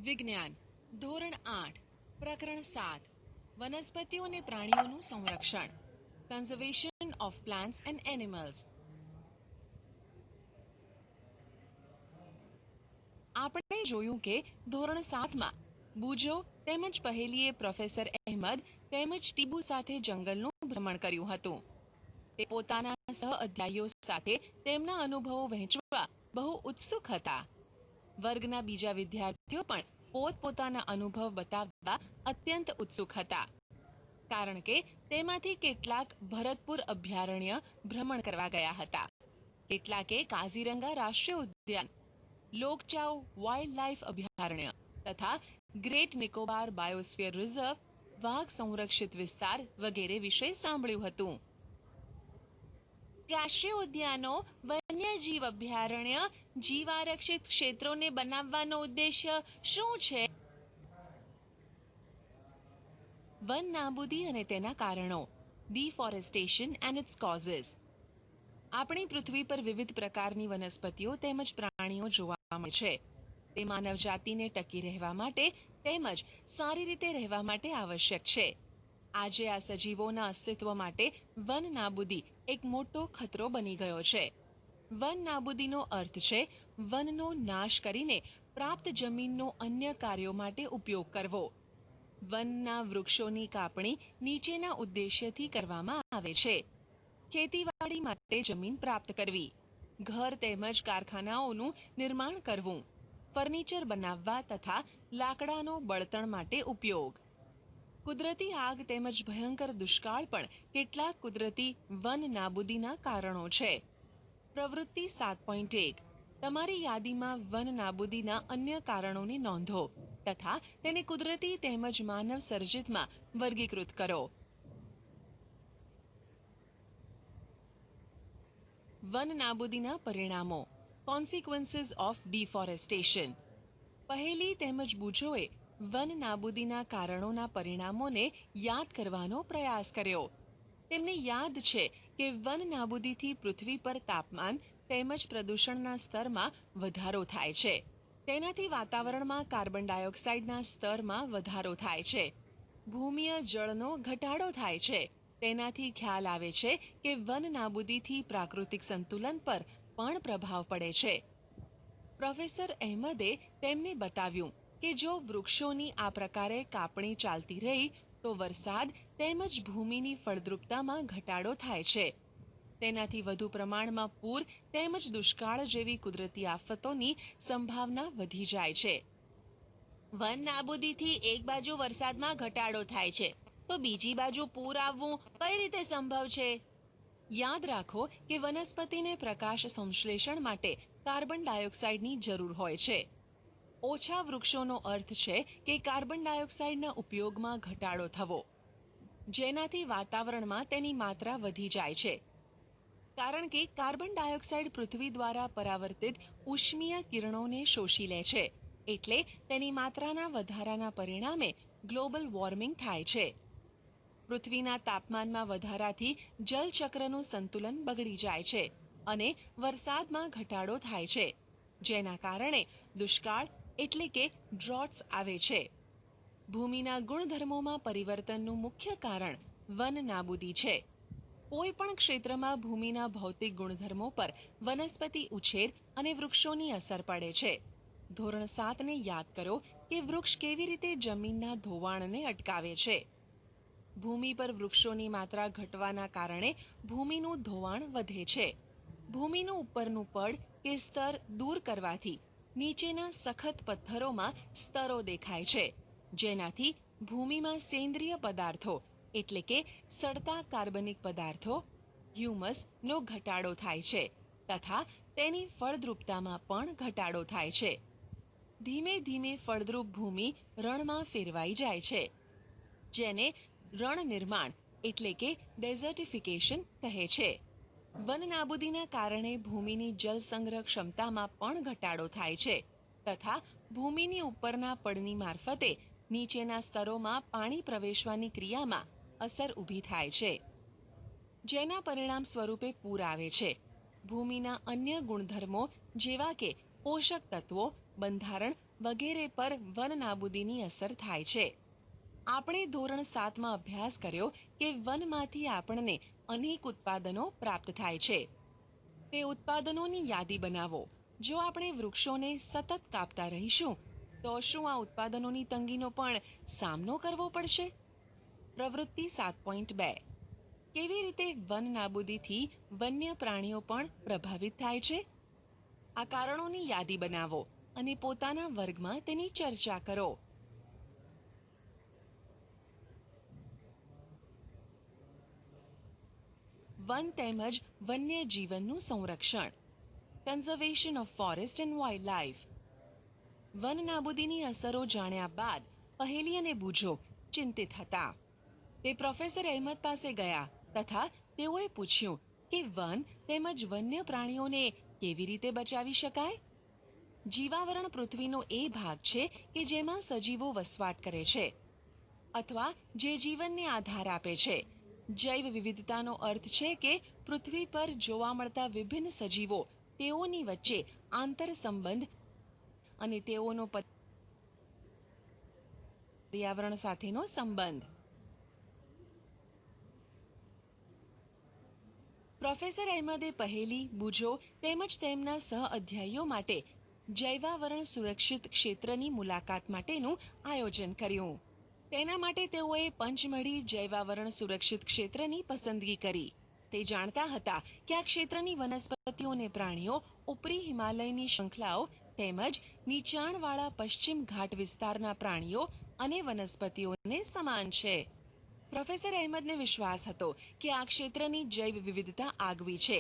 વિજ્ઞાન ધોરણ 8 પ્રકરણ 7 વનસ્પતિઓ અને પ્રાણીઓનું સંરક્ષણ conservation of plants and animals. આપણે જોયું કે ધોરણ 7માં બુજો તેમજ પહેલીએ પ્રોફેસર અહેમદ તેમજ ટીબુ સાથે જંગલનું ભ્રમણ કર્યું હતું. તે પોતાના સહ અધ્યાયીઓ સાથે તેમના અનુભવો વહેંચવા બહુ ઉત્સુક હતા. વર્ગના બીજા વિદ્યાર્થીઓ પણ પોતપોતાના અનુભવ બતાવવા અત્યંત ઉત્સુક હતા, કારણ કે તેમાંથી કેટલાક ભરતપુર અભયારણ્ય ભ્રમણ કરવા ગયા હતા, કેટલાકે કાઝીરંગા રાષ્ટ્રીય ઉદ્યાન, લોકચાઉ વાઇલ્ડ લાઇફ અભયારણ્ય તથા ગ્રેટ નિકોબાર બાયોસ્ફિયર રિઝર્વ, વાઘ સંરક્ષિત વિસ્તાર વગેરે વિશે સાંભળ્યું હતું. રાષ્ટ્રીય ઉદ્યાનો, વન્યજીવ અભયારણ્ય, જીવારક્ષિત ક્ષેત્રોને બનાવવાનો ઉદ્દેશ્ય શું છે? વન નાબૂદી અને તેના કારણો. Deforestation and its causes. આપણી પૃથ્વી પર વિવિધ પ્રકારની વનસ્પતિઓ તેમજ પ્રાણીઓ જોવા મળે છે. તે માનવ જાતિને ટકી રહેવા માટે તેમજ સારી રીતે રહેવા માટે આવશ્યક છે. આજે આ સજીવોના અસ્તિત્વ માટે વન નાબૂદી એક મોટો ખતરો બની ગયો છે. વન નાબૂદીનો અર્થ છે વનનો નાશ કરીને પ્રાપ્ત જમીનનો અન્ય કાર્યો માટે ઉપયોગ કરવો. વનના વૃક્ષોની કાપણી નીચેના ઉદ્દેશ્યથી કરવામાં આવે છે: ખેતીવાડી માટે જમીન પ્રાપ્ત કરવી, ઘર તેમજ કારખાનાઓનું નિર્માણ કરવું, ફર્નિચર બનાવવા તથા લાકડાનો બળતણ માટે ઉપયોગ. કુદરતી આગ તેમજ ભયંકર દુષ્કાળ પણ કેટલાક કુદરતી વન નાબૂદીના કારણો છે. પ્રવૃત્તિ 7.1. તમારી યાદીમાં વન નાબૂદીના અન્ય કારણોને નોંધો તથા તેને કુદરતી તેમજ માનવ સર્જિતમાં વર્ગીકૃત કરો. વન નાબૂદીના પરિણામો. Consequences of deforestation. પહેલી તેમજ બુજોએ વન નાબૂદીના કારણોના પરિણામોને યાદ કરવાનો પ્રયાસ કર્યો. તેમને યાદ છે કે વન નાબૂદીથી પૃથ્વી પર તાપમાન તેમજ પ્રદૂષણના સ્તરમાં વધારો થાય છે. તેનાથી વાતાવરણમાં કાર્બન ડાયોક્સાઇડના સ્તરમાં વધારો થાય છે. ભૂમિય જળનો ઘટાડો થાય છે. તેનાથી ખ્યાલ આવે છે કે વન નાબૂદીથી પ્રાકૃતિક સંતુલન પર પણ પ્રભાવ પડે છે. પ્રોફેસર અહેમદે તેમને બતાવ્યું કે જો વૃક્ષોની આ પ્રકારે કાપણી ચાલતી રહી તો વરસાદ તેમજ ભૂમિની ફળદ્રુપતામાં ઘટાડો થાય છે. તેનાથી વધુ પ્રમાણમાં પૂર તેમજ દુષ્કાળ જેવી કુદરતી આફતોની સંભાવના વધી જાય છે. વન નાબૂદીથી એક બાજુ વરસાદમાં ઘટાડો થાય છે તો બીજી બાજુ પૂર આવવું કઈ રીતે સંભવ છે? યાદ રાખો કે વનસ્પતિને પ્રકાશ સંશ્લેષણ માટે કાર્બન ડાયોક્સાઇડની જરૂર હોય છે. ઓછા વૃક્ષોનો અર્થ છે કે કાર્બન ડાયોક્સાઇડના ઉપયોગમાં ઘટાડો થવો, જેનાથી વાતાવરણમાં તેની માત્રા વધી જાય છે. કારણ કે કાર્બન ડાયોક્સાઇડ પૃથ્વી દ્વારા પરાવર્તિત ઉષ્મીય કિરણોને શોષી લે છે, એટલે તેની માત્રાના વધારાના પરિણામે ગ્લોબલ વોર્મિંગ થાય છે. પૃથ્વીના તાપમાનમાં વધારાથી જલચક્રનું સંતુલન બગડી જાય છે અને વરસાદમાં ઘટાડો થાય છે, જેના કારણે દુષ્કાળ એટલે કે ડ્રોટ્સ આવે છે. ભૂમિના ગુણધર્મોમાં પરિવર્તનનું મુખ્ય કારણ વન નાબૂદી છે. કોઈ પણ ક્ષેત્રમાં ભૂમિના ભૌતિક ગુણધર્મો પર વનસ્પતિ ઉછેર અને વૃક્ષોની અસર પડે છે. ધોરણ 7ને યાદ કરો કે વૃક્ષ કેવી રીતે જમીનના ધોવાણને અટકાવે છે. ભૂમિ પર વૃક્ષોની માત્રા ઘટવાના કારણે ભૂમિનું ધોવાણ વધે છે. ભૂમિનું ઉપરનું પડ કે સ્તર દૂર કરવાથી નીચેના સખત પથ્થરોમાં સ્તરો દેખાય છે, જેનાથી ભૂમિમાં સેન્દ્રિય પદાર્થો એટલે કે સડતા કાર્બનિક પદાર્થો હ્યુમસનો ઘટાડો થાય છે તથા તેની ફળદ્રુપતામાં પણ ઘટાડો થાય છે. ધીમે ધીમે ફળદ્રુપ ભૂમિ રણમાં ફેરવાઈ જાય છે, જેને રણ નિર્માણ એટલે કે ડેઝર્ટિફિકેશન કહે છે. વન નાબૂદીના કારણે ભૂમિની જળ સંગ્રહ ક્ષમતામાં પણ ઘટાડો થાય છે તથા ભૂમિની ઉપરના પડની મારફતે નીચેના સ્તરોમાં પાણી પ્રવેશવાની ક્રિયામાં અસર ઊભી થાય છે, જેના પરિણામ સ્વરૂપે પૂર આવે છે. ભૂમિના અન્ય ગુણધર્મો જેવા કે પોષક તત્વો, બંધારણ વગેરે પર વન નાબૂદીની અસર થાય છે. આપણે ધોરણ 7માં અભ્યાસ કર્યો કે વનમાંથી આપણને અનેક ઉત્પાદનો પ્રાપ્ત થાય છે. તે ઉત્પાદનોની યાદી બનાવો. જો આપણે વૃક્ષોને સતત કાપતા રહીશું તો શું આ ઉત્પાદનોની તંગીનો પણ સામનો કરવો પડશે? પ્રવૃત્તિ 7.2. કેવી રીતે વન નાબૂદીથી વન્ય પ્રાણીઓ પણ પ્રભાવિત થાય છે? આ કારણોની યાદી બનાવો અને પોતાના વર્ગમાં તેની ચર્ચા કરો. વન તેમજ વન્ય જીવનનું સંરક્ષણ. Conservation of forest and wildlife. વન નાબૂદીની અસરો જાણ્યા બાદ પહેલી અને બૂજો ચિંતિત હતા. તે પ્રોફેસર અહેમદ પાસે ગયા તથા તેઓએ પૂછ્યું કે વન તેમજ વન્ય પ્રાણીઓને કેવી રીતે બચાવી શકાય? જીવાવરણ પૃથ્વીનો એ ભાગ છે કે જેમાં સજીવો વસવાટ કરે છે અથવા જે જીવનને આધાર આપે છે. જૈવ વિવિધતાનો અર્થ છે કે પૃથ્વી પર જોવા મળતા વિભિન્ન સજીવો, તેઓની વચ્ચે આંતર સંબંધ અને તેઓનો પર્યાવરણ સાથેનો સંબંધ. પ્રોફેસર અહેમદે પહેલી, બૂજો તેમજ તેમના સહ અધ્યાયીઓ માટે જૈવાવરણ સુરક્ષિત ક્ષેત્રની મુલાકાત માટેનું આયોજન કર્યું. તેના માટે તેઓએ પંચમઢી જૈવાવરણ સુરક્ષિત ક્ષેત્રની પસંદગી કરી. તે જાણતા હતા કે આ ક્ષેત્રની વનસ્પતિઓ અને પ્રાણીઓ ઉપરી હિમાલયની શૃંખલાઓ તેમજ નીચાણવાળા પશ્ચિમ ઘાટ વિસ્તારના પ્રાણીઓ અને વનસ્પતિઓને સમાન છે. પ્રોફેસર અહેમદને વિશ્વાસ હતો કે આ ક્ષેત્રની જૈવ વિવિધતા આગવી છે.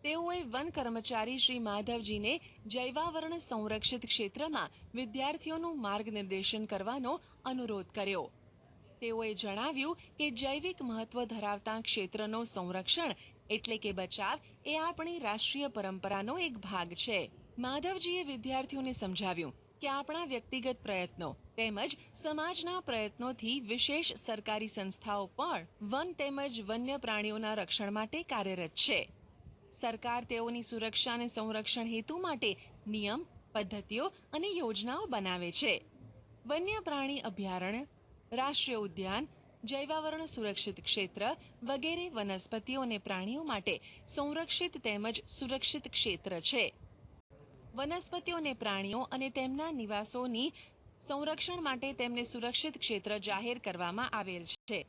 તેઓએ વન કર્મચારી શ્રી માધવજીને જૈવાવરણ સંરક્ષિત ક્ષેત્રમાં વિદ્યાર્થીઓનું માર્ગનિર્દેશન કરવાનો અનુરોધ કર્યો. તેઓએ જણાવ્યું કે જૈવિક મહત્વ ધરાવતા ક્ષેત્રનો સંરક્ષણ એટલે કે બચાવ એ આપણી રાષ્ટ્રીય પરંપરાનો એક ભાગ છે. માધવજીએ વિદ્યાર્થીઓને સમજાવ્યું કે આપણા વ્યક્તિગત પ્રયત્નો તેમજ સમાજના પ્રયત્નોથી વિશેષ સરકારી સંસ્થાઓ પણ વન તેમજ વન્ય પ્રાણીઓના રક્ષણ માટે કાર્યરત છે. સરકાર તેઓની સુરક્ષા અને સંરક્ષણ હેતુ માટે નિયમ, પદ્ધતિઓ અને યોજનાઓ બનાવે છે. વન્ય પ્રાણી અભયારણ્ય, રાષ્ટ્રીય ઉદ્યાન, જૈવાવરણ સુરક્ષિત ક્ષેત્ર વગેરે વનસ્પતિઓ અને પ્રાણીઓ માટે સંરક્ષિત તેમજ સુરક્ષિત ક્ષેત્ર છે. વનસ્પતિઓ અને પ્રાણીઓ અને તેમના નિવાસોની સંરક્ષણ માટે તેમને સુરક્ષિત ક્ષેત્ર જાહેર કરવામાં આવેલ છે,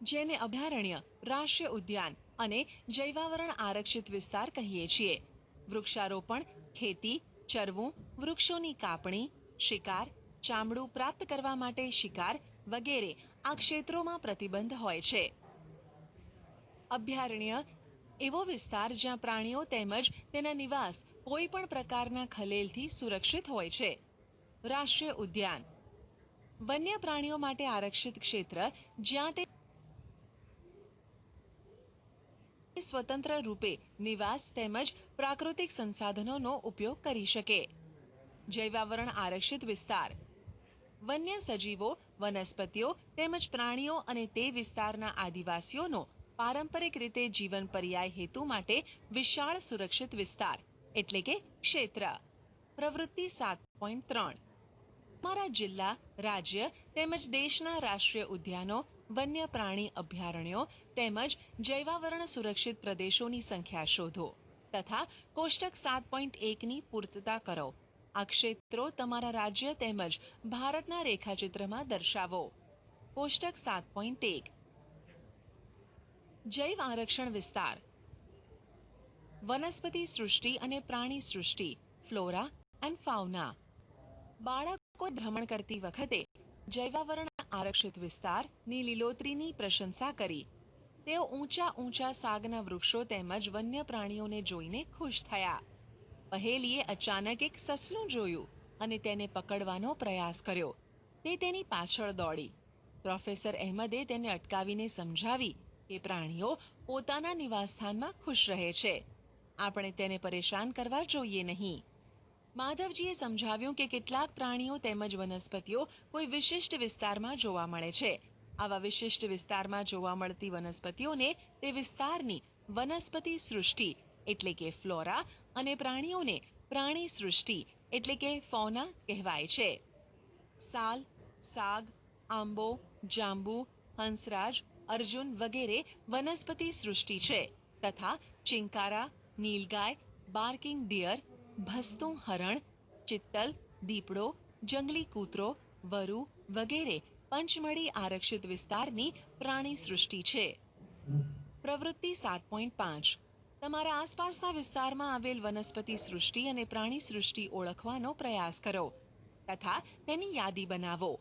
જેને અભયારણ્ય, રાષ્ટ્રીય ઉદ્યાન અને જૈવાવરણ આરક્ષિત વિસ્તાર કહીએ છીએ. વૃક્ષારોપણ, ખેતી, ચરવું, વૃક્ષોની કાપણી, શિકાર, ચામડું પ્રાપ્ત કરવા માટે શિકાર વગેરે આ ક્ષેત્રોમાં પ્રતિબંધ હોય છે. અભયારણ્ય એવો વિસ્તાર જ્યાં પ્રાણીઓ તેમજ તેના નિવાસ કોઈ પણ પ્રકારના ખલેલથી સુરક્ષિત હોય છે. રાષ્ટ્રીય ઉદ્યાન વન્ય પ્રાણીઓ માટે આરક્ષિત ક્ષેત્ર જ્યાં તે સ્વતંત્ર રૂપે નિવાસ તેમજ પ્રાકૃતિક સંસાધનોનો ઉપયોગ કરી શકે. જૈવાવરણ આરક્ષિત વિસ્તાર વન્ય સજીવો, વનસ્પતિઓ તેમજ પ્રાણીઓ અને તે વિસ્તારના આદિવાસીઓનો પારંપરિક રીતે જીવન પર્યાય હેતુ માટે વિશાળ સુરક્ષિત વિસ્તાર એટલે કે ક્ષેત્ર. પ્રવૃત્તિ 7.3. અમારા જિલ્લા, રાજ્ય તેમજ દેશના રાષ્ટ્રીય ઉદ્યાનો, વન્ય પ્રાણી અભયારણ્યો તેમજ જૈવાવરણ સુરક્ષિત પ્રદેશોની સંખ્યા શોધો તથા કોષ્ટક 7.1ની પૂર્તતા કરો. આ ક્ષેત્રો તમારા રાજ્ય તેમજ ભારતના રેખાચિત્રમાં દર્શાવો. કોષ્ટક 7.1 જૈવ આરક્ષણ વિસ્તાર વનસ્પતિ સૃષ્ટિ અને પ્રાણી સૃષ્ટિ ફ્લોરા એન્ડ ફાઉના. બાળકો ભ્રમણ કરતી વખતે જૈવાવરણ આરક્ષિત વિસ્તારની લીલોતરીની પ્રશંસા કરી. તેઓ ઊંચા ઊંચા સાગના વૃક્ષો તેમજ વન્ય પ્રાણીઓને જોઈને ખુશ થયા. પહેલીએ અચાનક એક સસલું જોયું અને તેને પકડવાનો પ્રયાસ કર્યો. તે તેની પાછળ દોડી. પ્રોફેસર અહેમદે તેને અટકાવીને સમજાવી કે પ્રાણીઓ પોતાના નિવાસસ્થાનમાં ખુશ રહે છે. આપણે તેને પરેશાન કરવા જોઈએ નહીં. માધવજીએ સમજાવ્યું કે કેટલાક પ્રાણીઓ તેમજ વનસ્પતિઓ કોઈ વિશિષ્ટ વિસ્તારમાં જોવા મળે છે. આવા વિશિષ્ટ વિસ્તારમાં જોવા મળતી વનસ્પતિઓને તે વિસ્તારની વનસ્પતિ સૃષ્ટિ એટલે કે ફ્લોરા અને પ્રાણીઓને પ્રાણી સૃષ્ટિ એટલે કે ફોના કહેવાય છે. સાલ, સાગ, આંબો, જાંબુ, હંસરાજ, અર્જુન વગેરે વનસ્પતિ સૃષ્ટિ છે તથા ચિંકારા, નીલગાય, બાર્કિંગ ડિયર, ભસતું હરણ, ચિત્તલ, દીપડો, જંગલી કૂતરો, વરુ વગેરે પંચમળી આરક્ષિત વિસ્તારની પ્રાણી સૃષ્ટિ છે. પ્રવૃત્તિ 7.5 તમારા આસપાસના વિસ્તારમાં આવેલ વનસ્પતિ સૃષ્ટિ અને પ્રાણી સૃષ્ટિ ઓળખવાનો પ્રયાસ કરો તથા તેની યાદી બનાવો.